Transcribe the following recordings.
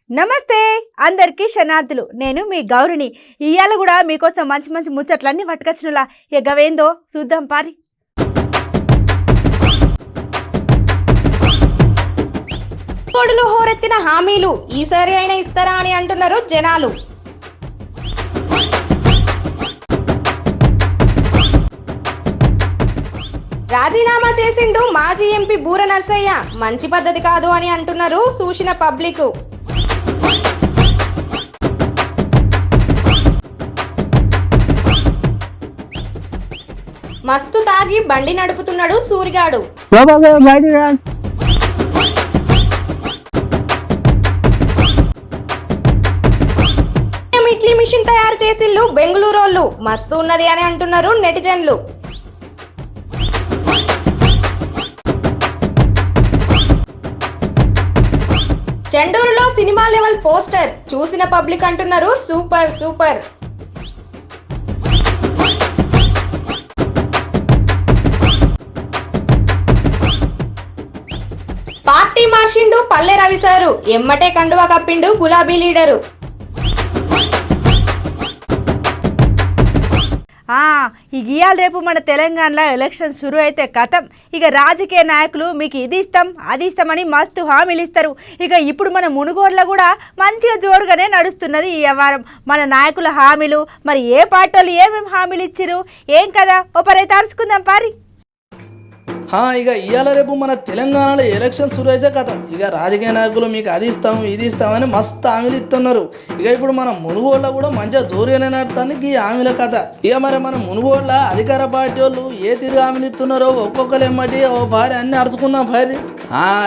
నమస్తే అందరికీ శనార్థులు. నేను మీ గౌరిని. ఇవాళ కూడా మీకోసం మంచి మంచి ముచ్చట్లన్నీ పట్టుకొచ్చినలా ఎగవేందో చూద్దాం పారి. కోడులు హోరెత్తిన హామీలు ఈసారి అయినా ఇస్తారా అని అంటున్నారు జనాలు. రాజీనామా చేసిండు మాజీ ఎంపీ బూర నర్సయ్య, మంచి పద్ధతి కాదు అని అంటున్నారు చూసిన పబ్లిక్. మస్తు తాగి బండి నడుపుతున్నాడు సూరిగాడు. ఇడ్లీ మిషన్ తయారు చేసిల్లు బెంగళూరోళ్ళు, మస్తు ఉన్నది అని అంటున్నారు నెటిజన్లు. చెండూరులో సినిమా లెవెల్ పోస్టర్ చూసిన పబ్లిక్ అంటున్నారు సూపర్ సూపర్. పార్టీ మార్చిండు పల్లె రవి సారు, ఎమ్మటే కండువా కప్పిండు గులాబీ లీడరు. ఇక ఇవాళ రేపు మన తెలంగాణలో ఎలక్షన్ షురు అయితే కథం. ఇక రాజకీయ నాయకులు మీకు ఇది ఇస్తాం అది ఇస్తామని మస్తు హామీలు ఇస్తారు. ఇక ఇప్పుడు మన మునుగోడులో కూడా మంచిగా జోరుగానే నడుస్తున్నది ఈ వ్యవహారం. మన నాయకుల హామీలు మరి ఏ పార్టీలు ఏమేమి హామీలు ఇచ్చిరు ఏం కదా ఒకరైతే అరుచుకుందాం పారి. ఇక ఇవాళ రేపు మన తెలంగాణలో ఎలక్షన్ షురు అయితే కథం. ఇక రాజకీయ నాయకులు మీకు అది ఇస్తాం ఇది ఇస్తామని మస్తు హామీలు ఇస్తున్నారు. ఇక ఇప్పుడు మన మునుగోడులో కూడా మంచిగా జోరుగానే నడుతుంది ఈ హామీల కథ. ఇక మరి మన మునుగోడులో అధికార పార్టీ వాళ్ళు ఏ తిరిగి హామీలు ఇస్తున్నారో ఒక్కొక్కరు ఎమ్మటి ఓ భారీ అన్ని అరుచుకుందాం భారీ.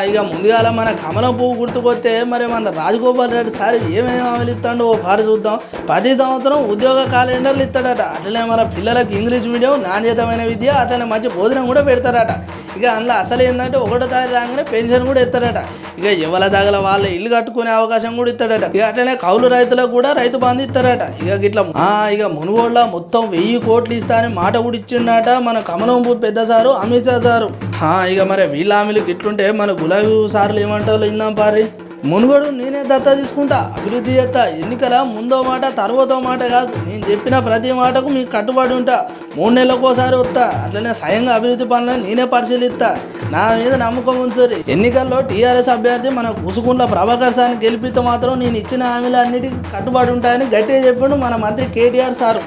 ఇక ముందుగాల మన కమలం పువ్వు గుర్తుకొస్తే మరి మన రాజగోపాల్ రెడ్డి సార్ ఏమేమి హామీలు ఇస్తాడో ఓ భారీ చూద్దాం. 10 సంవత్సరం ఉద్యోగ క్యాలెండర్లు ఇస్తాడట. అట్లనే మన పిల్లలకు ఇంగ్లీష్ మీడియం నాణ్యతమైన విద్య అట్లనే మంచి భోజనం కూడా పెడతారట. ఇక అందులో అసలు ఏంటంటే 1వ తారీఖు రాగానే పెన్షన్ కూడా ఇస్తాడట. ఇక ఎవల దాగల వాళ్ళ ఇల్లు కట్టుకునే అవకాశం కూడా ఇస్తాడట. ఇక అట్లనే కౌలు రైతులకు కూడా రైతు బంధు ఇస్తారట. ఇక ఇట్లా ఇక మునుగోడులో మొత్తం 1000 కోట్లు ఇస్తా అని మాట కూడా ఇచ్చిండట మన కమలం పువ్వు పెద్ద సారు అమిత్ షా సారు. ఇక మరి వీళ్ళ హామీలకు ఇట్లుంటే మన గులాబీ సార్లు ఏమంటారో విన్నాం పారి. మునుగోడు నేనే దత్తా తీసుకుంటా, అభివృద్ధి చేస్తా, ఎన్నికల ముందో మాట తర్వాతో మాట కాదు, నేను చెప్పిన ప్రతి మాటకు మీకు కట్టుబడి ఉంటా, 3 నెలలకోసారి వస్తా, అట్లనే స్వయంగా అభివృద్ధి పనులను నేనే పరిశీలిస్తా, నా మీద నమ్మకం ఉంచరు. ఎన్నికల్లో టీఆర్ఎస్ అభ్యర్థి మన కుసుకుంట్ల ప్రభాకర్ సార్ని గెలిపితే మాత్రం నేను ఇచ్చిన హామీలు అన్నిటికీ కట్టుబడి ఉంటాయని గట్టిగా చెప్పిండు మన మంత్రి కేటీఆర్ సారు.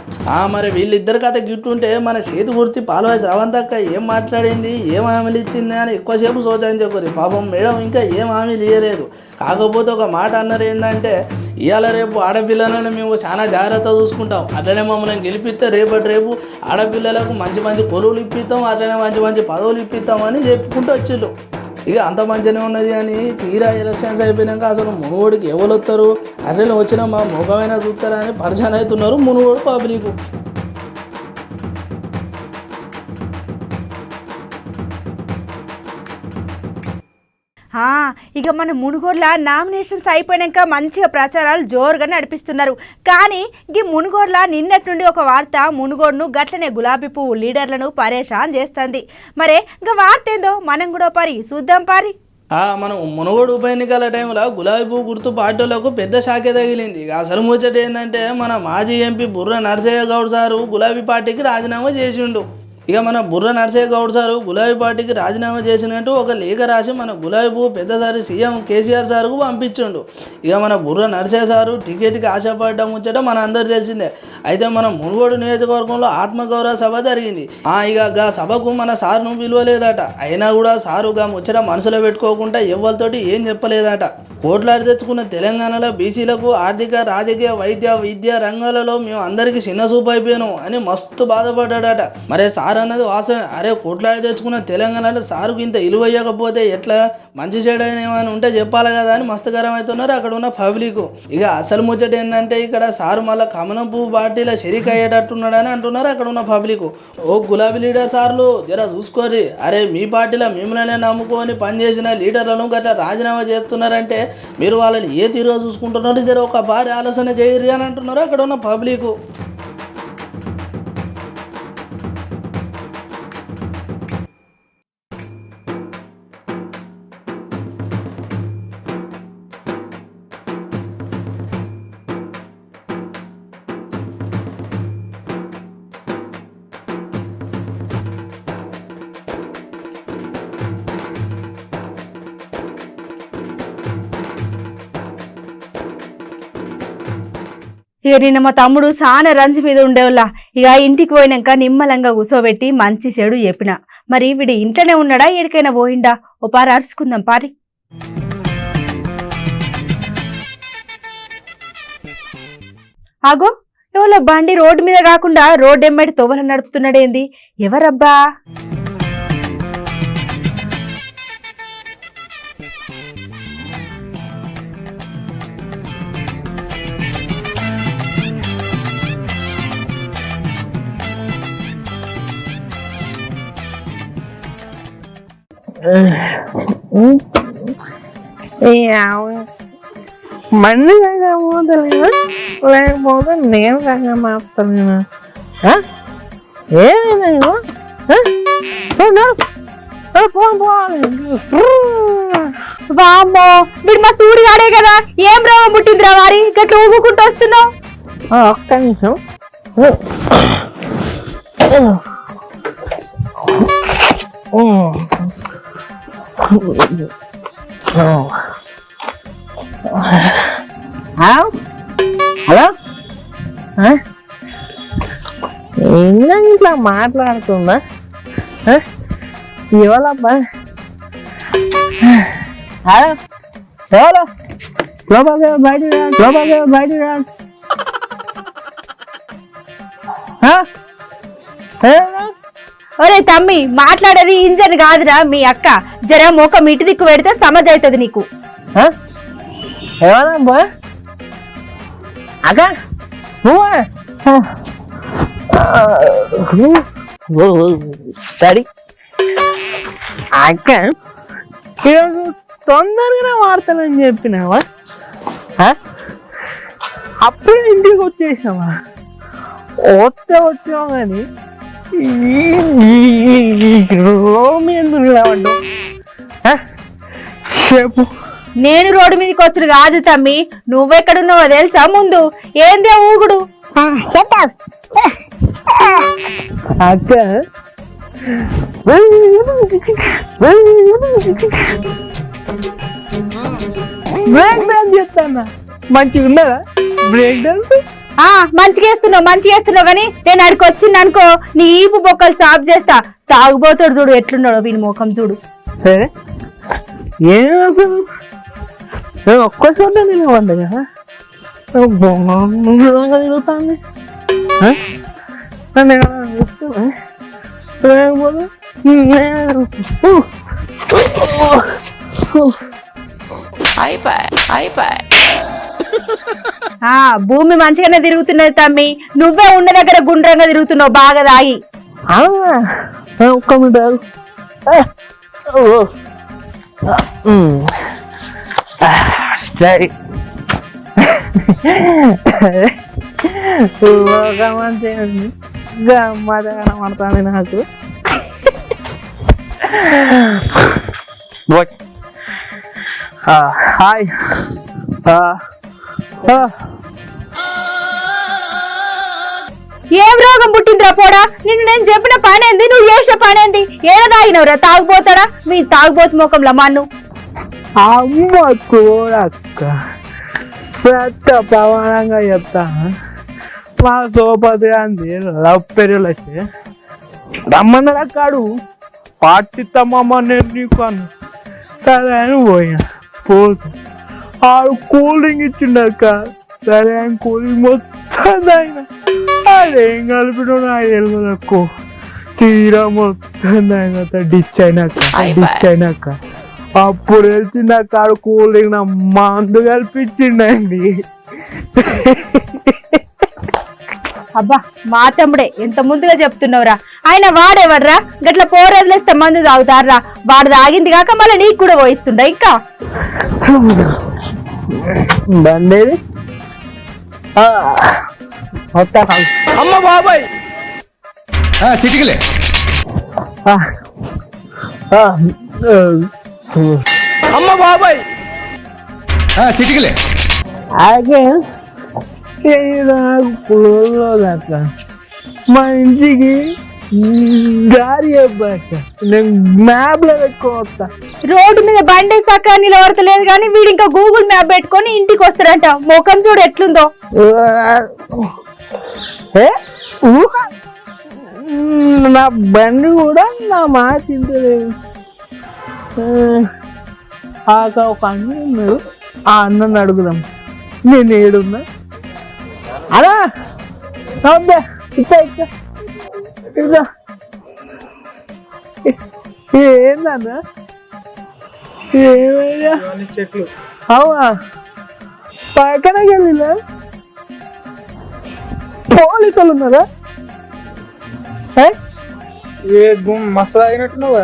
మరి వీళ్ళిద్దరి కథ గిట్టుంటే మన చేతి గుర్తి పాల్వాయి శ్రవంతక్క ఏం మాట్లాడింది ఏం హామీలు ఇచ్చింది అని ఎక్కువసేపు సోచని చెప్పరు. పాపం మేడం ఇంకా ఏం హామీలు ఇవ్వలేదు. కాకపోతే ఒక మాట అన్నారు ఏంటంటే ఇవాళ రేపు ఆడపిల్లలను మేము చాలా జాగ్రత్తగా చూసుకుంటాం, అట్లనే మమ్మల్ని గెలిపిస్తే రేపు ఆడపిల్లలకు మంచి మంచి కొలువులు ఇప్పిస్తాం, అట్లనే మంచి మంచి పదవులు ఇప్పిస్తాం అని చెప్పుకుంటూ వచ్చిళ్ళు. ఇక అంత మంచిగానే ఉన్నది అని తీరా ఎలక్షన్స్ అయిపోయినాక అసలు మునుగోడికి ఎవరు వస్తారు, అట్లనే వచ్చిన మా ముఖమైనా చూస్తారని పరిచయం అవుతున్నారు మునుగోడు పబ్లిక్. ఇక మన మునుగోడులో నామినేషన్స్ అయిపోయాక మంచిగా ప్రచారాలు జోరుగా నడిపిస్తున్నారు. కానీ ఈ మునుగోడులో నిన్నటి నుండి ఒక వార్త మునుగోడును గట్లనే గులాబీ పువ్వు లీడర్లను పరేషాన్ చేస్తుంది. మరే ఇంకా వార్త ఏందో మనం కూడా పారి చూద్దాం పారి. మనం మునుగోడు ఉప ఎన్నికల టైంలో గులాబీ పువ్వు గుర్తు పార్టీలకు పెద్ద షాకే తగిలింది. అసలు ముచ్చట ఏంటంటే మన మాజీ ఎంపీ బుర్ర నరసయ్య గౌడ్ సారు గులాబీ పార్టీకి రాజీనామా చేసిండు. ఇక మన బుర్ర నరసయ్య గౌడ్ సారు గులాబీ పార్టీకి రాజీనామా చేసినట్టు ఒక లేఖ రాసి మన గులాబీ పువ్వు పెద్దసారి సీఎం కేసీఆర్ సార్కు పంపించిండు. ఇక మన బుర్ర నరసయ్య సారు టికెట్కి ఆశపడ్డం ముచ్చట మన అందరు తెలిసిందే. అయితే మన మునుగోడు నియోజకవర్గంలో ఆత్మగౌరవ సభ జరిగింది. ఇక సభకు మన సార్ను పిలవలేదట. అయినా కూడా సారు ముచ్చట మనసులో పెట్టుకోకుండా ఎవరితోటి ఏం చెప్పలేదట. కోట్లాడి తెచ్చుకున్న తెలంగాణలో బీసీలకు ఆర్థిక రాజకీయ వైద్య విద్యా రంగాలలో మేము అందరికీ చిన్న చూపు అయిపోయాను అని మస్తు బాధపడ్డాడట. మరే సార్ అన్నది వాసమే. అరే కోట్లాడి తెచ్చుకున్న తెలంగాణలో సారుకు ఇంత ఇలువయ్యకపోతే ఎట్లా, మంచి చెడు ఏమైనా ఉంటే చెప్పాలి కదా అని మస్తుకరం అవుతున్నారు అక్కడ ఉన్న పబ్లిక్. ఇక అసలు ముచ్చట ఏంటంటే ఇక్కడ సారు మళ్ళీ కమలం పువ్వు పార్టీలో షరీక్ అయ్యేటట్టున్నాడని అంటున్నారు అక్కడ ఉన్న పబ్లిక్. ఓ గులాబీ లీడర్ సార్లు జర చూసుకోర్రి, అరే మీ పార్టీలో మిమ్మల్ని నమ్ముకొని పనిచేసిన లీడర్లను గట్లా రాజీనామా చేస్తున్నారంటే మీరు వాళ్ళని ఏ తీరుగా చూసుకుంటున్నారు, జర ఒక భారీ ఆలోచన చేయరు అని అంటున్నారు అక్కడ ఉన్న పబ్లిక్. ఇక నిన్న మా తమ్ముడు చాలా రంజు మీద ఉండేవాళ్ళ. ఇక ఇంటికి పోయినాక నిమ్మలంగా కూసోబెట్టి మంచి చెడు చెప్పిన. మరి వీడు ఇంట్లోనే ఉన్నాడా ఎడికైనా పోయిండా? ఓ పారి అరుచుకుందాం పారి. ఆగో, ఎవరో బండి రోడ్డు మీద కాకుండా రోడ్డు ఎమ్మడి తోవల నడుపుతున్నాడేంది? ఎవరబ్బా? మండి దగ్గర పోతలేనా లేకపోతే నేను దగ్గర మాపుతాను ఏమైనా వామ్మో, వీడు మా సూర్యుగాడే కదా, ఏం రోగం పుట్టిందిరా వారి గట్ల ఊగుకుంటూ వస్తున్నావు? ఒక్క నిమిషం. హలో, ఇంకా ఇట్లా మాట్లాడుతుందా? ఇవ్వాలబ్బా. హలో, ఎవరు లోపలికి బయట లోపలికి బయట ఒరే తమ్మి, మాట్లాడేది ఇంజన్ కాదురా మీ అక్క. జర మోకం ఇటు దిక్కు పెడితే సమజ్ అవుతుంది నీకు. ఎవరబ్బా అక్క? సరే అక్క, ఈరోజు తొందరగానే వాడతానని చెప్పినావా? అప్పుడే ఇంటికి వచ్చేసావా? వచ్చావు కానీ చెప్పు. నేను రోడ్డు మీదకి వచ్చుడు కాదు తమ్మి, నువ్వెక్కడున్నావో తెలుసా? ముందు ఏందే ఊగుడు? అక్క బ్రేక్ డాన్స్ చేస్తానా? మంచిగా ఉన్నదా బ్రేక్ డాన్స్? మంచిగా వేస్తున్నావు కానీ నేను అడికి వచ్చింది అనుకో, నీ ఈపు బొక్కలు సాఫ్ చేస్తా. తాగుబోతాడు చూడు ఎట్లున్నాడో వీని ముఖం చూడు. సరే, ఏమవుతుంది? ఒక్క చోట నిలవండి కదా, తిరుగుతాను. భూమి మంచిగానే తిరుగుతున్నది తమ్మి, నువ్వే ఉన్న దగ్గర గుండ్రంగా తిరుగుతున్నావు బాగా తాగి. ఒక్క మీటర్ సరే. మంచిగా గమ్మత కనబడుతుంది నాకు. హాయ్, ఏం రోగం పుట్టిందిరా పోడా? నిన్ను నేను చెప్పిన పనేంది, నువ్వు చేసే పనేంది? ఏడ తాగినవురా తాగుపోతాడా మీ తాగుబోతు ముఖంలో మన్ను? అమ్మ కూడక్క, పెద్ద ప్రమాణంగా చెప్తా. మా సోపతి గాంధీ లవ్ పెరుగులు వచ్చి రమ్మన్నడా కాడు పాటిస్తామమ్మ నేను నీకు అన్న. సరే అని పోయినా. పోతు ఆడు కూల్ డ్రింక్ ఇచ్చిండక్క. సరే అని కూల్ డ్రింక్ మొత్తం తాగిన. అదేం కలిపిన నాకు తెలియదక్కో. తీరా మొత్తం తాగిన డిచ్ అయినాక అప్పుడు తెలిసింది ఆ కాడు కూల్ డ్రింక్ నా మందు కల్పించిండండి. అబ్బా, మా తమ్ముడే ఎంత ముందుగా చెప్తున్నావురా. ఆయన వాడేవడ్రా గట్ల పోరేదిలేస్తే మందు తాగుతారా? వాడు తాగింది కాక మళ్ళీ నీకు కూడా పోయిస్తుండ. ఇంకా బండేది అమ్మ బాబాయ్ చిటికలే అమ్మ బాబాయ్ చిటికలే అదే అట్లా మా ఇంటికి గారి అబ్బాయి నేను మ్యాప్లో పెట్టుకోవస్తా. రోడ్డు మీద బండి సక్క నిలబడతలేదు కానీ వీడు ఇంకా గూగుల్ మ్యాప్ పెట్టుకొని ఇంటికి వస్తాడంట. ముఖం చూడు ఎట్లుందో. ఏ ఊహ. నా బండి కూడా నా మాట తింటలేదు. ఒక అన్న ఉన్నాడు, ఆ అన్నని అడుగుదాం. నేను ఏడున్నా అలా అబ్బా ఇట్లా ఏందన్నా ఏమయ్యా చెట్లు అవునా పక్కనకి వెళ్ళినా పోలీసులు ఉన్నారా? మస్తు అయినట్టున్నావు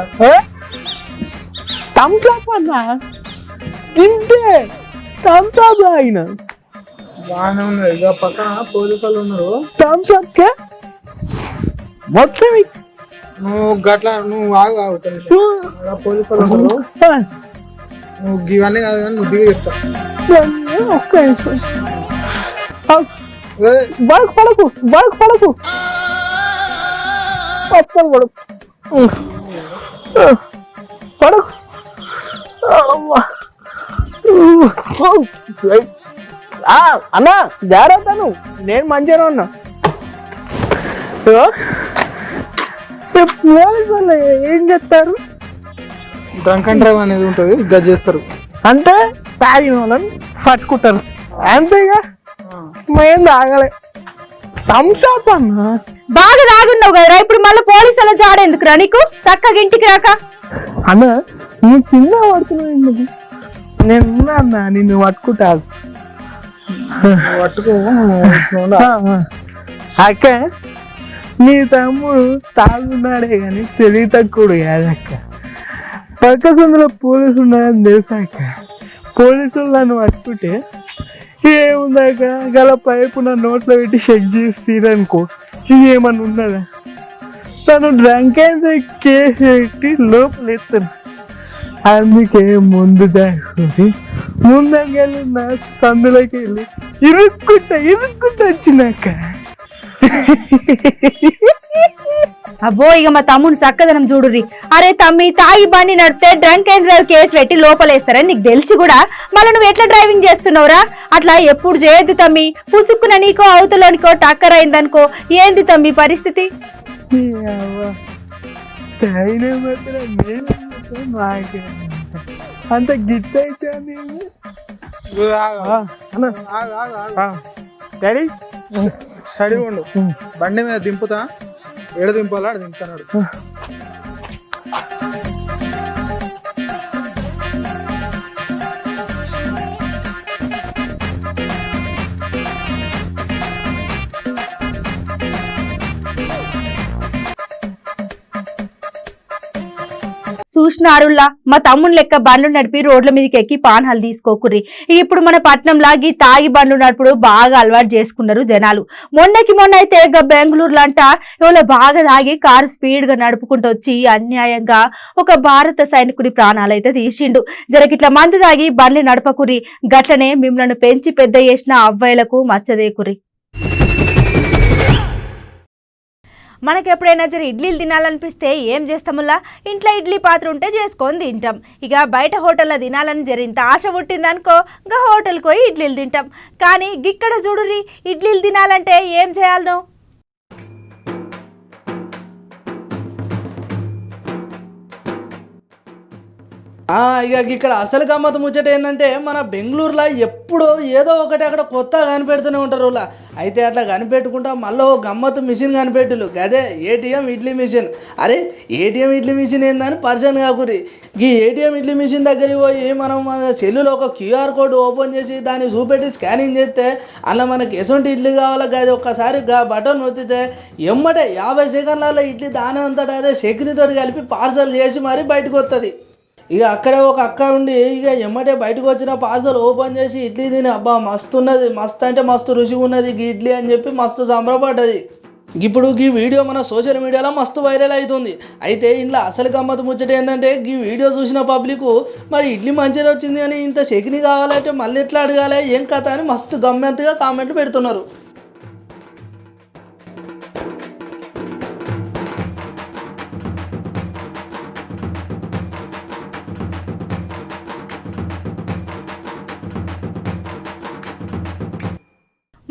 థమ్స్అప్ అన్నా ఇంతే థమ్స్అప్ అయినా బాగానే ఉన్నది. ఇక పక్కన పోలీసులు ఉన్నారు. థమ్స్అప్ కే మొత్తం నువ్వు గట్లా నువ్వు ఆగు పోలీసులు ఉన్నారు. నువ్వు ఇవన్నీ కాదు కానీ నువ్వు దిగి చెప్తా. ఒక్క నిమిషం బైక్ పడకు పక్కన పడకు అన్నా జాగ్రత్త, నేను మంచిగా ఉన్నా. పోలీసు వాళ్ళు ఏం చెప్తారు? డ్రంక్ అండ్ డ్రైవ్ అనేది ఉంటుంది, గజ్ చేస్తారు. అంటే తాగిన వాళ్ళని పట్టుకుంటారు అంతేగా. మేం తాగలే థమ్స్అప్ అన్నా. బాగా తాగున్నావు కదరా, ఇప్పుడు మళ్ళీ పోలీసుల జాడేందుకురా నీకు? చక్కగా ఇంటికి రాక. అన్న నువ్వు కింద పడుతున్నావు ఎందుకు? నేను ఉన్నా అన్న, నిన్ను పట్టుకుంటా. పట్టుకో అక్క, నీ తమ్ముడు తాగున్నాడే కానీ తెలివి తక్కువడు కాదక్క. పక్క సందులో పోలీసు ఉన్నాడని తెలుసాక పోలీసులు నన్ను పట్టుకుంటే ఏముందాక గల పైపు నా నోట్లో పెట్టి చెక్ చేస్తారనుకో, ఏమన్నా ఉన్నదా? తను డ్రంక్ అయితే కేసు పెట్టి లోపల ఎత్తాను. అందుకే ముందంగెళ్ళి నా సందులోకి వెళ్ళి ఇరుక్కుంటా వచ్చినాక. అబ్బో ఇక మా తమ్ముడు చక్కదనం చూడుర్రి. అరే తమ్మి, తాగి బండి నడితే డ్రంక్ అండ్ డ్రైవ్ కేసు పెట్టి లోపలేస్తారని నీకు తెలిసి కూడా మళ్ళీ నువ్వు ఎట్లా డ్రైవింగ్ చేస్తున్నావురా? అట్లా ఎప్పుడు చేయొద్దు తమ్మి. పుసుక్కున నీకో అవతలోనికో టక్కర్ అయిందనుకో, ఏంది తమ్మి పరిస్థితి? అంత గిట్ అయితే డాడీ స్టడీ ఉండు. బండి మీద దింపుతా, ఏడ దింపాలా ఆడ దింపుతాడు. చూసినారులా మా తమ్ముని లెక్క బండ్లు నడిపి రోడ్ల మీదకి ఎక్కి పాన్హాలు తీసుకోకుర్రి. ఇప్పుడు మన పట్నం లాగి తాగి బండ్లు నడుపుడు బాగా అలవాటు చేసుకున్నారు జనాలు. మొన్న అయితే బెంగళూరులంట ఎవరో బాగా తాగి కారు స్పీడ్ గా నడుపుకుంటూ వచ్చి అన్యాయంగా ఒక భారత సైనికుడి ప్రాణాలైతే తీసిండు. జరగిట్లా మందు తాగి బండ్లు నడపకుర్రి. గట్లనే మిమ్మల్ని పెంచి పెద్ద చేసిన అవ్వాయిలకు మచ్చదేకుర్రి. మనకి ఎప్పుడైనా జర ఇడ్లీలు తినాలనిపిస్తే ఏం చేస్తాములా? ఇంట్లో ఇడ్లీ పాత్ర ఉంటే చేసుకొని తింటాం. ఇక బయట హోటల్లో తినాలని జరింత ఆశ పుట్టిందనుకో, ఇంకా హోటల్కి పోయి ఇడ్లీలు తింటాం. కానీ ఇక్కడ చూడుర్రి, ఇడ్లీలు తినాలంటే ఏం చేయాలనో. ఇక ఇక్కడ అసలు గమ్మత్ ముచ్చట ఏంటంటే, మన బెంగళూరులో ఎప్పుడో ఏదో ఒకటి అక్కడ కొత్తగా కనిపెడుతూనే ఉంటారు వాళ్ళ. అయితే అట్లా కనిపెట్టుకుంటా మళ్ళీ ఓ గమ్మత్తు మిషన్ కనిపెట్టులు, అదే ఏటీఎం ఇడ్లీ మిషన్. అరే ఏటీఎం ఇడ్లీ మిషన్ ఏందని పర్సన్ కాకురి. ఈ ఏటీఎం ఇడ్లీ మిషన్ దగ్గరికి పోయి మనం మన సెల్లులో ఒక క్యూఆర్ కోడ్ ఓపెన్ చేసి దాన్ని చూపెట్టి స్కానింగ్ చేస్తే అలా మనకి ఎసొంటి ఇడ్లీ కావాలో అది ఒక్కసారి బటన్ నొత్తితే ఎమ్మటే 50 సెకండ్లలో ఇడ్లీ దాని అంతటా అదే చక్కెరతో కలిపి పార్సల్ చేసి మరి బయటకు వస్తుంది. ఇక అక్కడే ఒక అక్క ఉండి ఇక ఎమ్మటే బయటకు వచ్చిన పార్సల్ ఓపెన్ చేసి ఇడ్లీ తిని అబ్బా మస్తు ఉన్నది, మస్తు అంటే మస్తు రుచిగా ఉన్నది ఈ ఇడ్లీ అని చెప్పి మస్తు సంబరపడ్డది. ఇప్పుడు ఈ వీడియో మన సోషల్ మీడియాలో మస్తు వైరల్ అవుతుంది. అయితే ఇంట్లో అసలు గమ్మత్తు ముచ్చట ఏంటంటే, ఈ వీడియో చూసిన పబ్లిక్ మరి ఇడ్లీ మంచిగా వచ్చింది అని ఇంత చట్నీ కావాలంటే మళ్ళీ ఎట్లా అడగాలి ఏం కథ అని మస్తు గమ్మత్తుగా కామెంట్లు పెడుతున్నారు.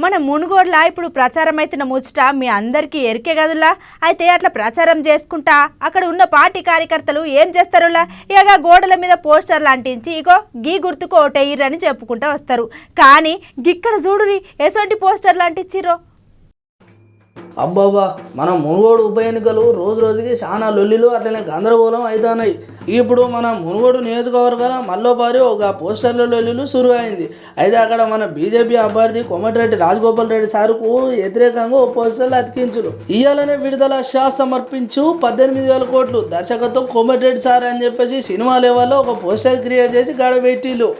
మన మునుగోడులా ఇప్పుడు ప్రచారం అవుతున్న ముచ్చట మీ అందరికీ ఎరికే కదులా. అయితే అట్లా ప్రచారం చేసుకుంటా అక్కడ ఉన్న పార్టీ కార్యకర్తలు ఏం చేస్తారులా, ఇక గోడల మీద పోస్టర్లు అంటించి ఇగో గీ గుర్తుకు ఓటేయ్యరని చెప్పుకుంటూ వస్తారు. కానీ గిక్కడ చూడురి ఎసొంటి పోస్టర్లు అంటించిరో. అబ్బాబా మన మునుగోడు ఉప ఎన్నికలు రోజు రోజుకి చాలా లొల్లిలు అట్లనే గందరగోళం అవుతున్నాయి. ఇప్పుడు మన మునుగోడు నియోజకవర్గాల మల్లోపారి ఒక పోస్టర్ల లొల్లిలు శురు అయింది. అయితే అక్కడ మన బీజేపీ అభ్యర్థి కోమటిరెడ్డి రాజగోపాల్ రెడ్డి సార్కు వ్యతిరేకంగా ఓ పోస్టర్లు అతికించులు. ఇయ్యాలనే విడుదల షా సమర్పించు 18,000 కోట్లు దర్శకత్వం కోమటిరెడ్డి సార్ అని చెప్పేసి సినిమా లెవెల్లో ఒక పోస్టర్ క్రియేట్ చేసి గడబెట్టిలు.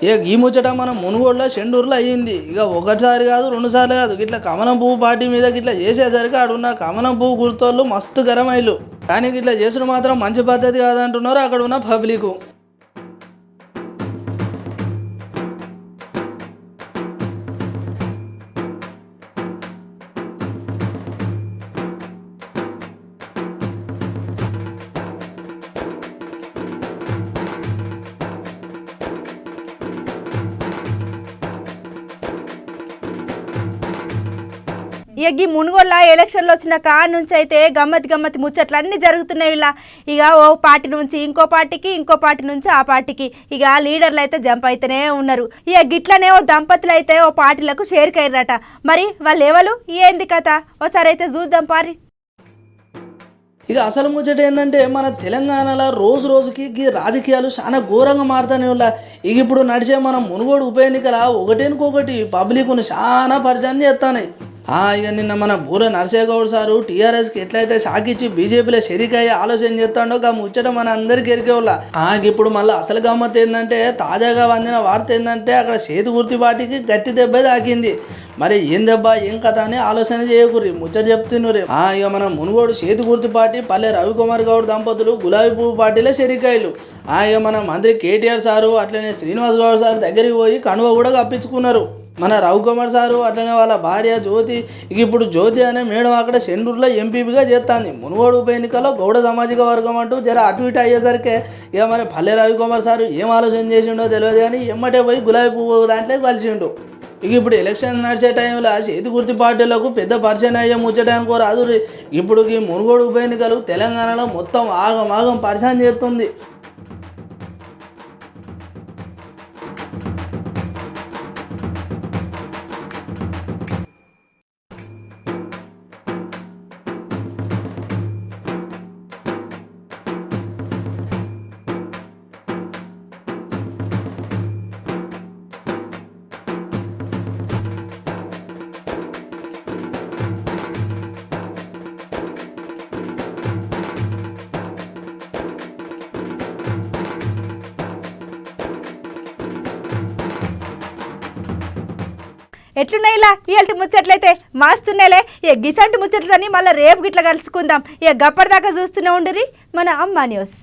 ఇక ఈ ముచ్చట మన మునుగోడులో చెండూరులో అయ్యింది. ఇక ఒకసారి కాదు 2 సార్లు కాదు, ఇట్లా కమలం పువ్వు పార్టీ మీద ఇట్లా చేసేసరికి ఆడున్న కమలం పువ్వు గుర్తోళ్ళు మస్తు గరమైలు. కానీ ఇట్లా చేసుడు మాత్రం మంచి పద్ధతి కాదంటున్నారు అక్కడ ఉన్న పబ్లిక్. ఇక ఈ మునుగోళ్ళ ఎలక్షన్లు వచ్చిన కాడ నుంచి అయితే గమ్మతి ముచ్చట్లు అన్నీ జరుగుతున్నాయి. ఇలా ఇక ఓ పార్టీ నుంచి ఇంకో పార్టీకి, ఇంకో పార్టీ నుంచి ఆ పార్టీకి ఇక లీడర్లు అయితే జంప్ అయితేనే ఉన్నారు. ఇక గిట్లనే ఓ దంపతులు అయితే ఓ పార్టీలకు చేరికయ్యారట. మరి వాళ్ళు ఎవరు ఏంది కథ ఓసారి అయితే చూద్దాం పారి. ఇక అసలు ముచ్చట ఏంటంటే మన తెలంగాణలో రోజు రోజుకి ఈ రాజకీయాలు చాలా ఘోరంగా మారుతానే ఉన్నా. ఇక ఇప్పుడు నడిచే మన మునుగోడు ఉప ఎన్నికల ఒకటికొకటి పబ్లిక్ను చాలా పరిచయం చేస్తాయి. ఇక నిన్న మన బూర నరసేగౌడ్ సారు టీఆర్ఎస్కి ఎట్లయితే సాకిచ్చి బీజేపీలో షెరికయ్యే ఆలోచన చేస్తాడో ఆ ముచ్చట మన అందరికీ ఎరికేవాళ్ళ. ఇప్పుడు మళ్ళీ అసలు గమ్మత్ ఏంటంటే తాజాగా అందిన వార్త ఏంటంటే అక్కడ చేతి గుర్తి పార్టీకి గట్టి దెబ్బ తాకింది. మరి ఏం దెబ్బ ఏం కథ అని ఆలోచన చేయకూరి ముచ్చట చెప్తున్నారు. ఇక మన మునుగోడు చేతి గుర్తి పార్టీ పల్లె రవికుమార్ గౌడ్ దంపతులు గులాబీ పువ్వు పార్టీలో షెరికాయలు. ఇక మన మంత్రి కేటీఆర్ సారు అట్లనే శ్రీనివాస్ గౌడ్ సార్ దగ్గరికి పోయి కనువ కూడా కప్పించుకున్నారు. మన రవికుమార్ సారు అట్లనే వాళ్ళ భార్య జ్యోతి. ఇప్పుడు జ్యోతి అనే మేడం అక్కడ చెండూరులో ఎంపీగా చేస్తుంది. మునుగోడు ఉప ఎన్నికల్లో గౌడ సామాజిక వర్గం అంటూ జర అటు ఇటు అయ్యేసరికి ఇక మరి పల్లె రవికుమార్ సారు ఏం ఆలోచన చేసిండో తెలియదు కానీ ఎమ్మటే పోయి గులాబీ పువ్వు దాంట్లో కలిసిండు. ఇప్పుడు ఎలక్షన్ నడిచే టైంలో చేతి గుర్తి పార్టీలకు పెద్ద పరిచయం అయ్యే ముచ్చటానికో రాదు. ఇప్పుడు ఈ మునుగోడు ఉప ఎన్నికలు తెలంగాణలో మొత్తం ఆగం పరిచయం చేస్తుంది. ఎట్లున్నాయి ఇలా ఇవాళ ముచ్చట్లయితే మాస్తున్నాయిలే. ఇక గిసంటి ముచ్చట్లని మళ్ళీ రేపు గిట్లా కలుసుకుందాం. ఇక గప్పటిదాకా చూస్తూనే ఉండిరి మన అమ్మా న్యూస్.